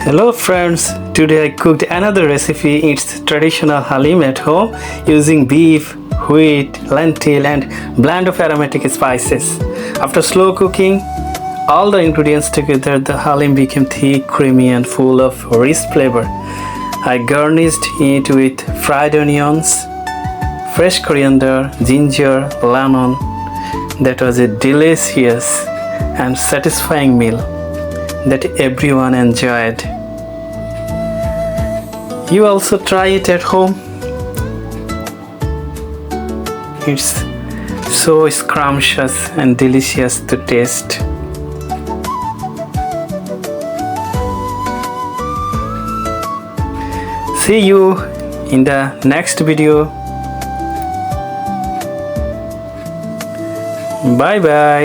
Hello friends, today I cooked another recipe. It's traditional Halim at home using beef, wheat, lentil and blend of aromatic spices. After slow cooking all the ingredients together, the Halim became thick, creamy and full of rich flavor. I garnished it with fried onions, fresh coriander, ginger, lemon. That was a delicious and satisfying meal that everyone enjoyed. You also try it at home. It's so scrumptious and delicious to taste. See you in the next video. Bye bye.